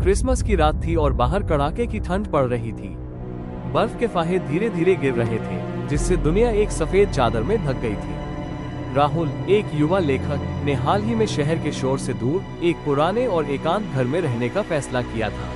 Christmas की रात थी और बाहर कड़ाके की ठंड पड़ रही थी। बर्फ के फाहे धीरे धीरे गिर रहे थे, जिससे दुनिया एक सफेद चादर में ढक गई थी। राहुल, एक युवा लेखक, ने हाल ही में शहर के शोर से दूर एक पुराने और एकांत घर में रहने का फैसला किया था।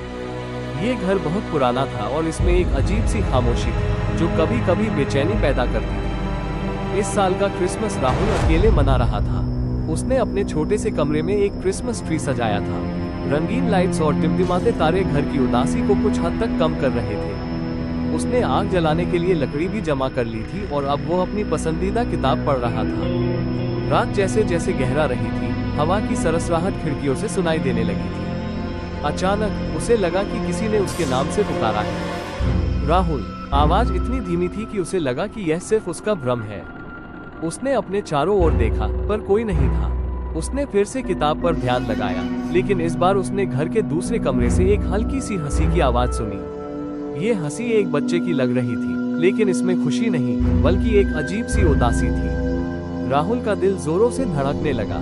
ये घर बहुत पुराना था और इसमें एक अजीब सी खामोशी थी जो कभी कभी बेचैनी पैदा करती थी। इस साल का क्रिसमस राहुल अकेले मना रहा था। उसने अपने छोटे से कमरे में एक क्रिसमस ट्री सजाया था। रंगीन लाइट्स और टिमटिमाते तारे घर की उदासी को कुछ हद तक कम कर रहे थे। उसने आग जलाने के लिए लकड़ी भी जमा कर ली थी और अब वो अपनी पसंदीदा किताब पढ़ रहा था। रात जैसे जैसे गहरा रही थी, हवा की सरसराहट खिड़कियों से सुनाई देने लगी थी। अचानक उसे लगा कि किसी ने उसके नाम से पुकारा है। राहुल। आवाज इतनी धीमी थी कि उसे लगा कि यह सिर्फ उसका भ्रम है। उसने अपने चारों ओर देखा, पर कोई नहीं था। उसने फिर से किताब पर ध्यान लगाया, लेकिन इस बार उसने घर के दूसरे कमरे से एक हल्की सी हंसी की आवाज सुनी। ये हंसी एक बच्चे की लग रही थी, लेकिन इसमें खुशी नहीं, बल्कि एक अजीब सी उदासी थी। राहुल का दिल जोरों से धड़कने लगा।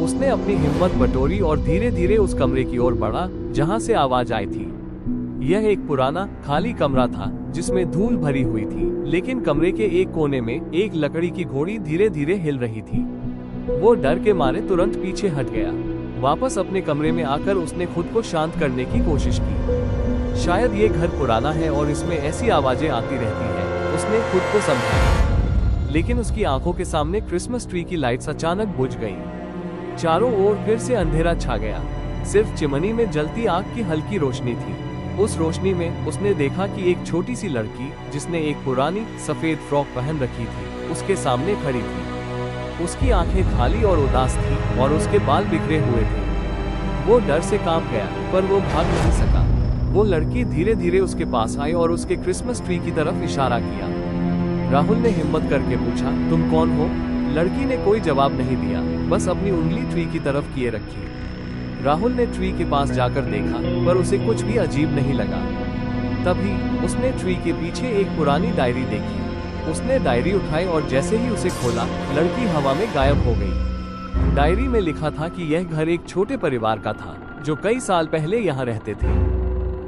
उसने अपनी हिम्मत बटोरी और धीरे धीरे उस कमरे की ओर बढ़ा जहां से आवाज आई थी। यह एक पुराना खाली कमरा था जिसमें धूल भरी हुई थी, लेकिन कमरे के एक कोने में एक लकड़ी की घोड़ी धीरे धीरे हिल रही थी। वो डर के मारे तुरंत पीछे हट गया। वापस अपने कमरे में आकर उसने खुद को शांत करने की कोशिश की। शायद ये घर पुराना है और इसमें ऐसी आवाजें आती रहती हैं, उसने खुद को समझाया। लेकिन उसकी आंखों के सामने क्रिसमस ट्री की लाइट्स अचानक बुझ गईं। चारों ओर फिर से अंधेरा छा गया। सिर्फ चिमनी में जलती आग की हल्की रोशनी थी। उस रोशनी में उसने देखा कि एक छोटी सी लड़की, जिसने एक पुरानी सफेद फ्रॉक पहन रखी थी, उसके सामने खड़ी थी। उसकी आंखें खाली और उदास थी और उसके बाल बिखरे हुए थे। वो डर से कांप गया, पर वो भाग नहीं सका। वो लड़की धीरे धीरे उसके पास आई और उसके क्रिसमस ट्री की तरफ इशारा किया। राहुल ने हिम्मत करके पूछा, तुम कौन हो? लड़की ने कोई जवाब नहीं दिया, बस अपनी उंगली ट्री की तरफ किए रखी। राहुल ने ट्री के पास जाकर देखा, पर उसे कुछ भी अजीब नहीं लगा। तभी उसने ट्री के पीछे एक पुरानी डायरी देखी। उसने डायरी उठाई और जैसे ही उसे खोला, लड़की हवा में गायब हो गई। डायरी में लिखा था कि यह घर एक छोटे परिवार का था जो कई साल पहले यहाँ रहते थे।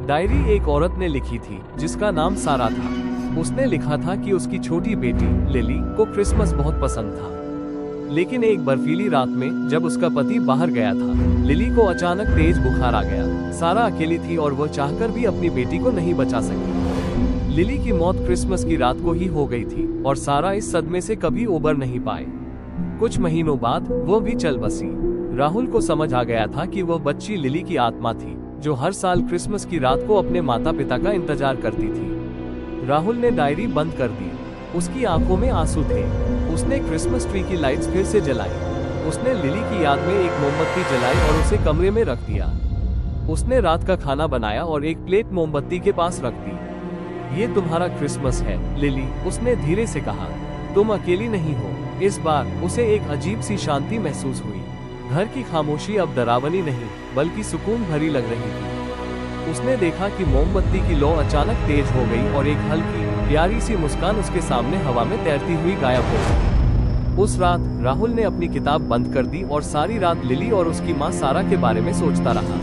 डायरी एक औरत ने लिखी थी जिसका नाम सारा था। उसने लिखा था कि उसकी छोटी बेटी लिली को क्रिसमस बहुत पसंद था, लेकिन एक बर्फीली रात में जब उसका पति बाहर गया था, लिली को अचानक तेज बुखार आ गया। सारा अकेली थी और वो चाहकर भी अपनी बेटी को नहीं बचा सकी। लिली की मौत क्रिसमस की रात को ही हो गई थी और सारा इस सदमे से कभी उबर नहीं पाए। कुछ महीनों बाद वो भी चल बसी। राहुल को समझ आ गया था कि वो बच्ची लिली की आत्मा थी जो हर साल क्रिसमस की रात को अपने माता पिता का इंतजार करती थी। राहुल ने डायरी बंद कर दी। उसकी आंखों में आंसू थे। उसने क्रिसमस ट्री की लाइट्स फिर से जलाई। उसने लिली की याद में एक मोमबत्ती जलाई और उसे कमरे में रख दिया। उसने रात का खाना बनाया और एक प्लेट मोमबत्ती के पास रख दी। ये तुम्हारा क्रिसमस है, लिली, उसने धीरे से कहा। तुम अकेली नहीं हो। इस बार उसे एक अजीब सी शांति महसूस हुई। घर की खामोशी अब डरावनी नहीं, बल्कि सुकून भरी लग रही थी। उसने देखा कि मोमबत्ती की लौ अचानक तेज हो गई और एक हल्की प्यारी सी मुस्कान उसके सामने हवा में तैरती हुई गायब हो गई। उस रात राहुल ने अपनी किताब बंद कर दी और सारी रात लिली और उसकी माँ सारा के बारे में सोचता रहा।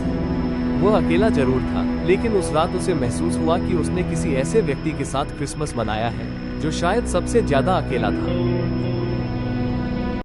वो अकेला जरूर था, लेकिन उस रात उसे महसूस हुआ कि उसने किसी ऐसे व्यक्ति के साथ क्रिसमस मनाया है जो शायद सबसे ज्यादा अकेला था।